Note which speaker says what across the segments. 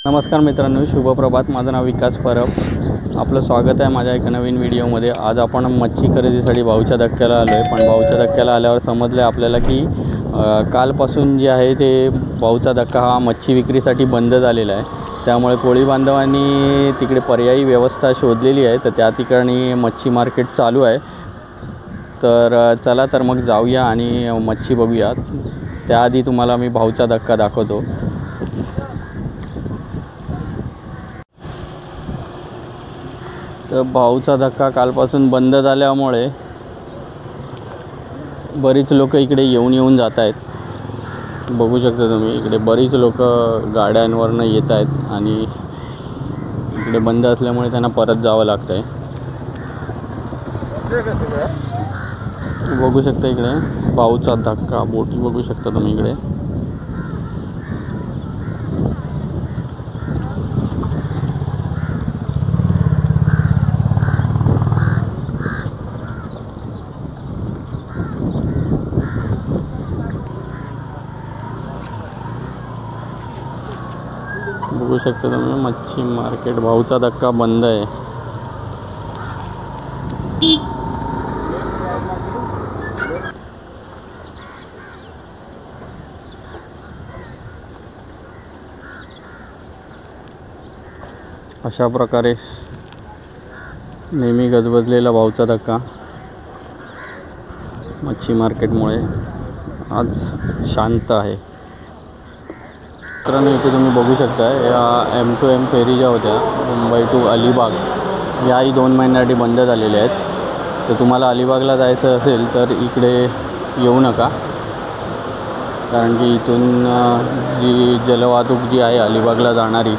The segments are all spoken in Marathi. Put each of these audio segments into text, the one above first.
Speaker 1: नमस्कार मित्रांनो, शुभप्रभात. माझं नाव विकास परब. आपलं स्वागत आहे माझ्या एका नवीन व्हिडिओमध्ये. आज आपण मच्छी खरेदीसाठी भाऊच्या धक्क्याला आलो आहे. पण भाऊच्या धक्क्याला आल्यावर समजलं आपल्याला की कालपासून जे आहे ते भाऊचा धक्का हा मच्छी विक्रीसाठी बंद झालेला आहे. त्यामुळे कोळी बांधवांनी तिकडे पर्यायी व्यवस्था शोधलेली आहे, तर त्या ठिकाणी मच्छी मार्केट चालू आहे. तर चला तर मग जाऊया आणि मच्छी बघूया. त्याआधी तुम्हाला मी भाऊचा धक्का दाखवतो. तर भाऊचा धक्का कालपासून बंद झाल्यामुळे बरीच लोक इकडे येऊन जात आहेत. बघू शकता तुम्ही, इकडे बरीच लोक गाड्यांवरनं येत आहेत आणि इकडे बंद असल्यामुळे त्यांना परत जावं लागतं आहे. बघू शकता इकडे भाऊचा धक्का बोटी बघू शकता तुम्ही इकडे. बघू शकता तुम्ही मच्छी मार्केट, भाऊचा धक्का बंद आहे. अशा प्रकारे नेहमी गजबजलेला भाऊचा धक्का मच्छी मार्केटमुळे आज शांत आहे. मित्रांनो, इथे तुम्ही बघू शकता या M2M फेरी ज्या होत्या मुंबई टू अलिबाग, याही 2 महिन्यासाठी बंद झालेल्या आहेत. तर तुम्हाला अलिबागला जायचं असेल तर इकडे येऊ नका, कारण की इथून जी जलवाहतूक जी आहे अलिबागला जाणारी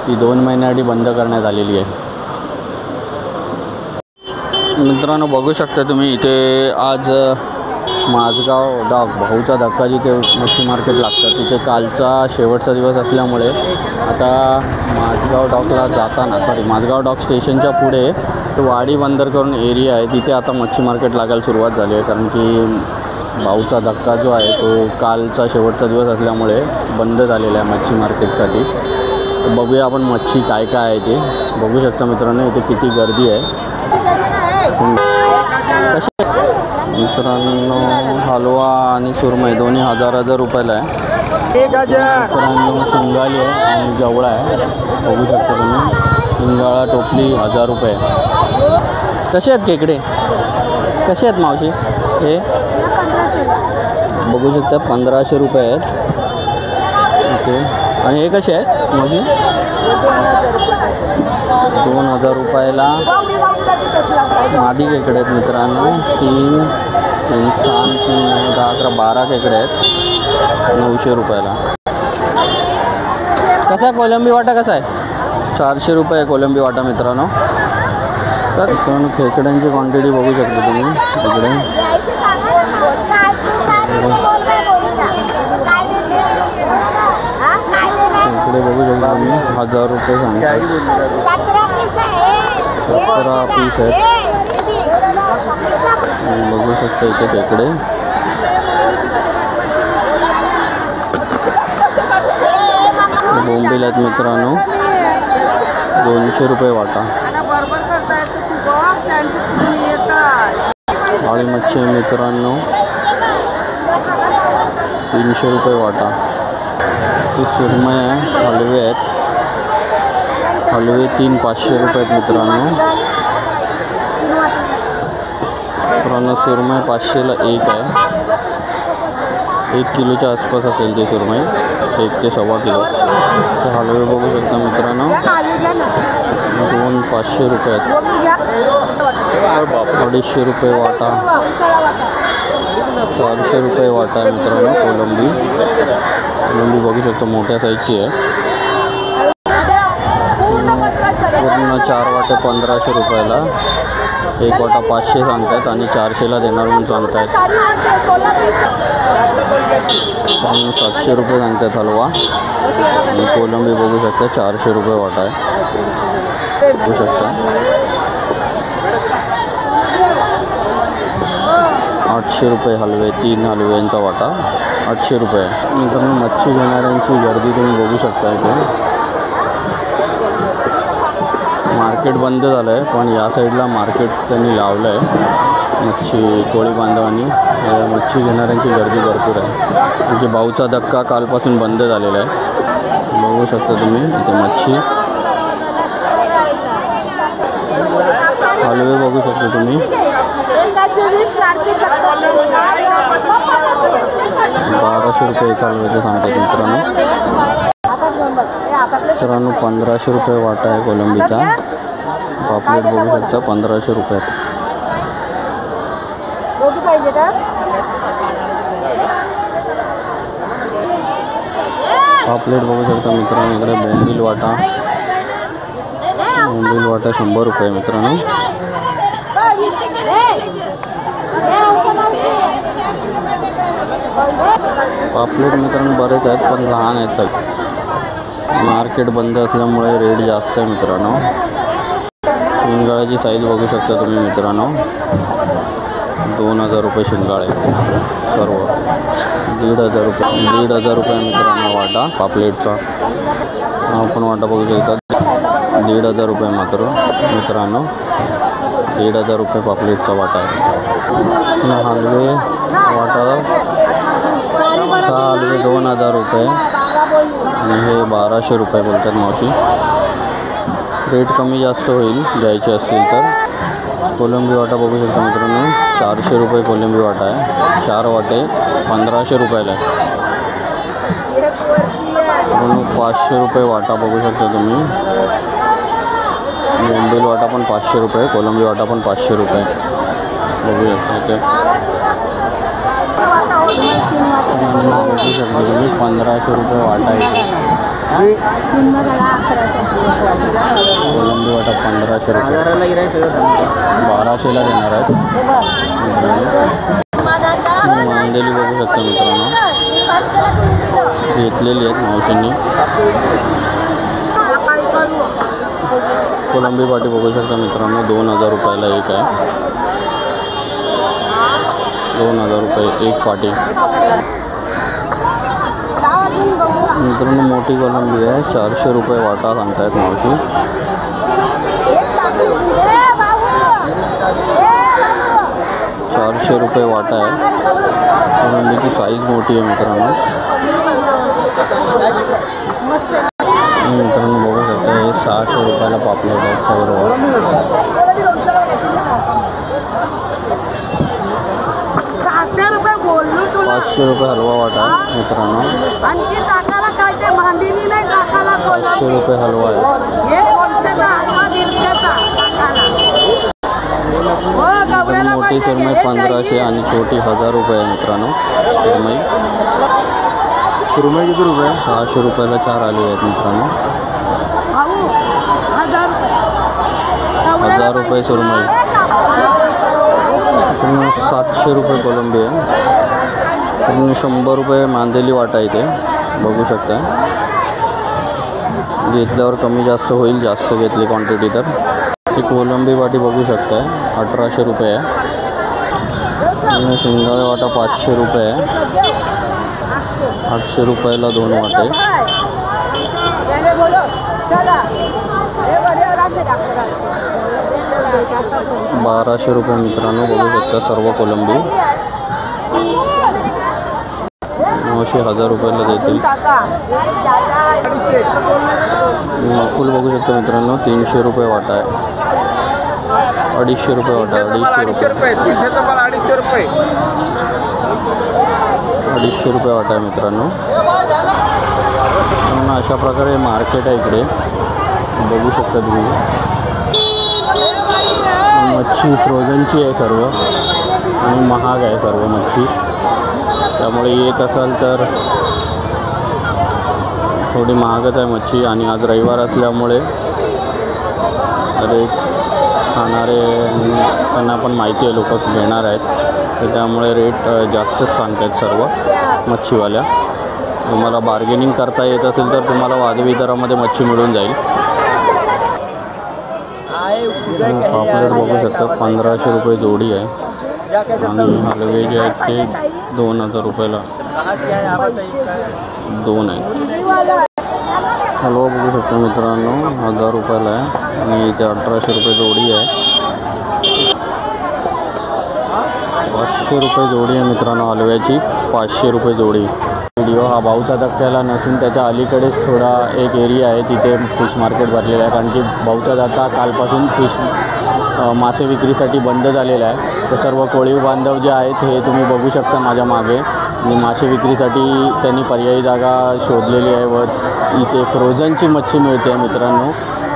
Speaker 1: ती 2 महिन्यासाठी बंद करण्यात आलेली आहे. मित्रांनो, बघू शकता तुम्ही इथे आज माझगाव डॉक, भाऊचा धक्का जिथे मच्छी मार्केट लागतं तिथे कालचा शेवटचा दिवस असल्यामुळे आता माझगाव डॉकला जाताना माझगाव डॉक स्टेशनच्या पुढे वाडी बंदर करून एरिया आहे, तिथे आता मच्छी मार्केट लागायला सुरुवात झाली आहे. कारण की भाऊचा धक्का जो आहे तो कालचा शेवटचा दिवस असल्यामुळे बंद झालेला आहे मच्छी मार्केटसाठी. तर बघूया आपण मच्छी काय काय आहे ते. बघू शकता मित्रांनो इथे किती गर्दी आहे. मित्रांनो, हलवा आणि सुरमई दोन्ही 1000 रुपयाला आहे. मित्रांनो, शिंगाली आहे आणि जवळा आहे. बघू शकता तुम्ही, शिंगाळा टोपली 1000 रुपये. कसे आहेत खेकडे? कसे आहेत मावशी? हे बघू शकता 1500 रुपये आहेत. ओके. आणि हे कसे आहेत मावशी? 2000 रुपयाला मादी खेकडे आहेत मित्रांनो. 3 6 3 10 11 12 खेकडे आहेत 900 रुपयाला. कसा कोलंबी वाटा कसा आहे? 400 रुपये कोलंबी वाटा मित्रांनो. तर मित्रांनो, खेकड्यांची क्वांटिटी बघू शकता तुम्ही इकडे. खेकडे बघू शकता तुम्ही 1000 रुपये सांगतात. 17 पीस आहेत. बघू शकता इथे खेकडे. बोंबील आहेत मित्रांनो 200 रुपये वाटा. काळी मच्छी मित्रांनो 300 रुपये वाटा. ही सुरमई आहे. हलवे आहेत. हलवे 3 500 रुपये आहेत मित्रांनो. मित्रांनो, सुरमई 500ला एक आहे. 1 किलोच्या आसपास असेल ते सुरमई, 1 ते 1.25 किलो. तर हलवे बघू शकता मित्रांनो 2 500 रुपये आहेत. 250 रुपये वाटा. 400 रुपये वाटा आहे मित्रांनो. कोलंबी बघू शकतो मोठ्या साईजची आहे. पूर्ण 4 वाटे 1500 रुपयाला. 1 वाटा 500 सांगतायत आणि 400ला देणार म्हणून सांगतायत. 700 रुपये सांगतायत हलवा. आणि कोलंबी बघू शकता 400 रुपये वाटा आहे. बघू शकता 800 रुपये हलवे. 3 हलव्यांचा वाटा 800 रुपये. मित्रांनो, मच्छी घेणाऱ्यांची गर्दी तुम्ही बघू शकता इथे. मार्केट बंद झालं आहे, पण या साईडला मार्केट त्यांनी लावलं आहे. मच्छी कोळी बांधवांनी मच्छी घेणाऱ्यांची गर्दी भरपूर आहे. म्हणजे भाऊचा धक्का कालपासून बंद झालेला आहे. बघू शकता तुम्ही इथे मच्छी, हलवे बघू शकता तुम्ही. 1200 रुपये एक हलव्याचे सांगतात मित्रांनो. 1500 रुपये वाटा आहे कोलंबीचा. पापलेट बघू शकता 1500 रुपयात. पापलेट बघू शकता मित्रांनो. इकडे बोंबील वाटा 100 रुपये मित्रांनो. पापलेट मित्रांनो बरेच आहेत, पण लहान आहेत सगळे. मार्केट बंद असल्यामुळे रेट जास्त आहे मित्रांनो. शिंगाळ्याची साईज बघू शकता तुम्ही मित्रांनो. 2000 रुपये शिंगाळे सर्व. 1500 रुपये. 1500 रुपये मित्रांनो वाटा पापलेटचा. आपण वाटा बघू शकता 1500 रुपये मात्र मित्रांनो. 1500 रुपये पापलेटचा वाटा आहे. हलवे वाटा 6 हलवे 2000 रुपये आणि हे 1200 रुपये बोलतात मावशी. रेट कमी जास्त होईल घ्यायचे असतील तर. कोलंबी वाटा बघू शकता मित्रांनो. 400 रुपये कोलंबी वाटा आहे. 4 वाटे 1500 रुपयाला आहे. 500 रुपये वाटा बघू शकता तुम्ही. बोंबील वाटा पण 500 रुपये. कोलंबी वाटा पण 500 रुपये बघू शकता. बघू शकता तुम्ही 1500 रुपये वाटा आहे. कोलंबी वाटा 1500 रुपये. 1200ला देणार आहेत. मांदेली बघू शकता मित्रांनो. घेतलेली आहेत मावशींनी. कोलंबी पाटी बघू शकता मित्रांनो. 2000 रुपयाला एक आहे. 2000 रुपये एक पाटी मित्रांनो. मोठी कोलंबी आहे. 400 रुपये वाटा सांगतायत मावशी. 400 रुपये वाटा आहे. कोलंबीची साईज मोठी आहे मित्रांनो. मित्रांनो बघू शकता हे 600 रुपयाला पापलेट आहेत सर्व. 500 रुपये हलवा वाटा आहे मित्रांनो. 500 रुपये हलवा आहे. मोठी सुरमई 1500 आणि छोटी 1000 रुपये आहे मित्रांनो. सुरमई किती रुपये? 600 रुपयाला 4 आले आहेत मित्रांनो. 1000 रुपये सुरमई. 700 रुपये कोलंबी आहे. 100 रुपये मांदेली वाटा इथे बघू शकता. घेतल्यावर कमी जास्त होईल, जास्त घेतली क्वांटिटी तर. ती कोलंबी वाटी बघू शकता 1800 रुपये आहे. शिंगाळे वाटा 500 रुपये आहे. 800 रुपयाला 2 वाटे. 1200 रुपये मित्रांनो बघू शकता सर्व कोलंबी. 900 रुपयाला देतील. फुल बघू शकता मित्रांनो 300 रुपये वाटा आहे. 250 रुपये वाटा. 250 रुपये. 250 रुपये वाटा आहे मित्रांनो. अशा प्रकारे मार्केट आहे इकडे बघू शकता तुम्ही. मच्छी फ्रोझनची आहे सर्व आणि महाग आहे सर्व मच्छी. त्यामुळे येत असाल तर थोडी महागच आहे मच्छी. आणि आज रविवार असल्यामुळे रेट खाणारे त्यांना पण माहिती आहे लोक घेणार आहेत, तर त्यामुळे रेट जास्तच सांगत आहेत सर्व मच्छीवाल्या. तुम्हाला बार्गेनिंग करता येत असेल तर तुम्हाला वाजवी दरामध्ये मच्छी मिळून जाईल. पापलेट बघू शकता 1500 रुपये जोडी आहे. आणि हलवे जे आहेत ते 2000 रुपयाला 2 आहेत. हलवा बघू शकता मित्रांनो, 1000 रुपयाला आहे आणि इथे 1800 रुपये जोडी आहे. 500 रुपये जोडी आहे मित्रांनो हलव्याची, 500 रुपये जोडी. व्हिडिओ हा भाऊचा धक्क्याला नसून त्याच्या अलीकडेच थोडा एक एरिया आहे, तिथे फिश मार्केट भरलेलं आहे. कारण की भाऊचा धक्का कालपासून मासे विक्रीसाठी बंद झालेला आहे. तर सर्व कोळी बांधव जे आहेत हे तुम्ही बघू शकता माझ्या मागे, आणि मासे विक्रीसाठी त्यांनी पर्यायी जागा शोधलेली आहे. व इथे फ्रोझनची मच्छी मिळते मित्रांनो.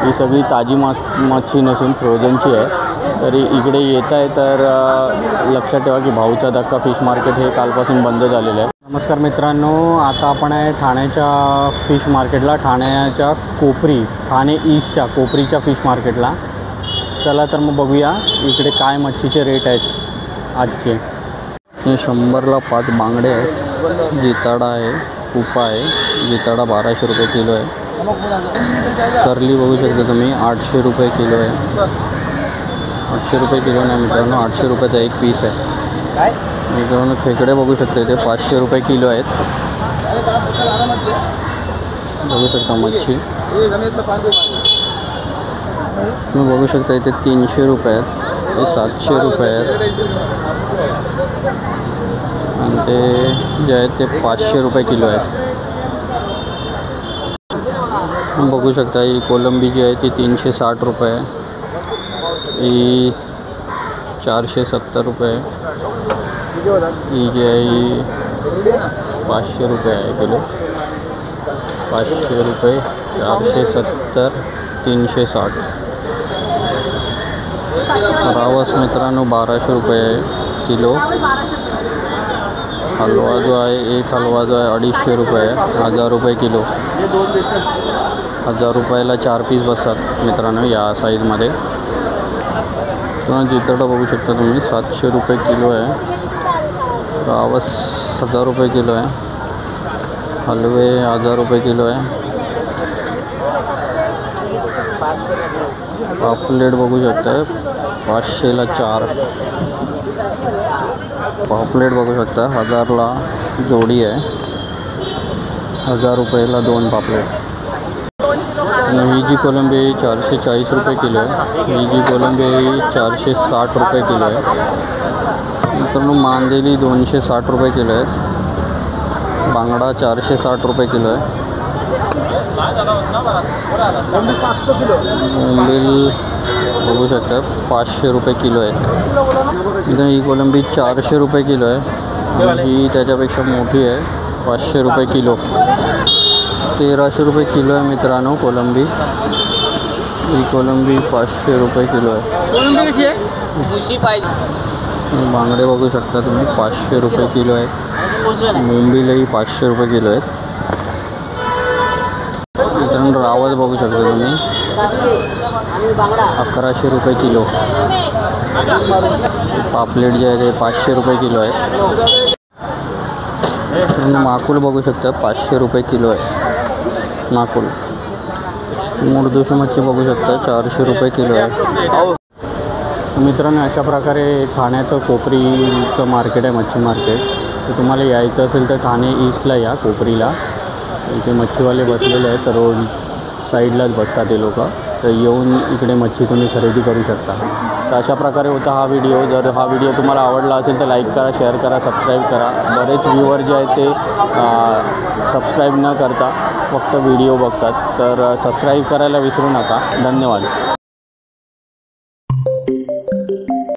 Speaker 1: ही सगळी ताजी मच्छी नसून फ्रोझनची आहे. तरी इकडे येत आहे तर लक्षात ठेवा की भाऊचा धक्का फिश मार्केट हे कालपासून बंद झालेलं आहे. नमस्कार मित्रांनो, आता आपण आहे ठाण्याच्या फिश मार्केटला, ठाण्याच्या कोपरी, ठाणे ईस्टच्या कोपरीच्या फिश मार्केटला. चला तर मग बघूया इकडे काय मच्छीचे रेट आहेत आजचे. हे 100ला 5 बांगडे आहेत. जिताडा आहे, कुपा आहे. जिताडा 1200 रुपये किलो आहे. करली बघू शकता तुम्ही, 800 रुपये किलो आहे. 800 रुपये किलो नाही मित्रांनो, 800 रुपयाचा एक पीस आहे. मित्रांनो खेकडे बघू शकता इथे 500 रुपये किलो आहेत. बघू शकता मच्छी तुम्ही बघू शकता इथे 300 रुपये आहेत, ते 700 रुपये आहेत आणि ते जे आहेत ते 500 रुपये किलो आहेत. तुम्ही बघू शकता ही कोलंबी जी आहे ती 360 रुपये आहे. ही 470 रुपये आहे. ही जी आहे ही 500 रुपये आहे किलो. 500 रुपये, 470, 360. रावस मित्रांनो 1200 रुपये आहे किलो. हलवा जो आहे, एक हलवा जो आहे 250 रुपये आहे. 1000 रुपये किलो. 1000 रुपयाला 4 पीस बसतात मित्रांनो या साईजमध्ये. जिताडा बघू शकता तुम्ही 700 रुपये किलो आहे. रावस 1000 रुपये किलो आहे. हलवे 1000 रुपये किलो आहे. पापलेट बघू शकता 500ला 4. पापलेट बघू शकता 1000ला जोडी आहे. 1000 रुपयाला 2 पापलेट. आणि ही जी कोलंबी आहे 440 रुपये किलो आहे. ही जी कोलंबी आहे 460 रुपये किलो आहे. मित्रांनो मांदेली 260 रुपये किलो आहे. बांगडा 460 रुपये किलो आहे. बोंबील बघू शकता 500 रुपये किलो आहे. ही कोलंबी 400 रुपये किलो आहे आणि ही त्याच्यापेक्षा मोठी आहे, 500 रुपये किलो. 1300 रुपये किलो आहे मित्रांनो कोलंबी. ही कोलंबी 500 रुपये किलो आहे. बांगडे बघू शकता तुम्ही 500 रुपये किलो आहेत. बोंबीलही 500 रुपये किलो आहेत. मित्रांनो रावस बघू शकता तुम्ही 1100 रुपये किलो. पापलेट जे आहे ते 500 रुपये किलो आहेत. माकुल बघू शकता 500 रुपये किलो आहे. माकुल. मुरदोशी मच्छी बघू शकता 400 रुपये किलो आहे. मित्रांनो अशा प्रकारे ठाण्याचं कोपरीचं मार्केट आहे, मच्छी मार्केट. तर तुम्हाला यायचं असेल तर ठाणे ईस्टला या कोपरीला. इथे मच्छीवाले बसलेले आहेत, रोड साईडलाच बसतात ते लोक. तर येऊन इकडे मच्छी तुम्ही खरेदी करू शकता. तर अशा प्रकारे होता हा व्हिडिओ. जर हा व्हिडिओ तुम्हाला आवडला असेल तर लाईक करा, शेअर करा, सबस्क्राईब करा. बरेच व्ह्यूवर जे आहेत ते सबस्क्राईब न करता फक्त व्हिडिओ बघतात, तर सबस्क्राईब करायला विसरू नका. धन्यवाद.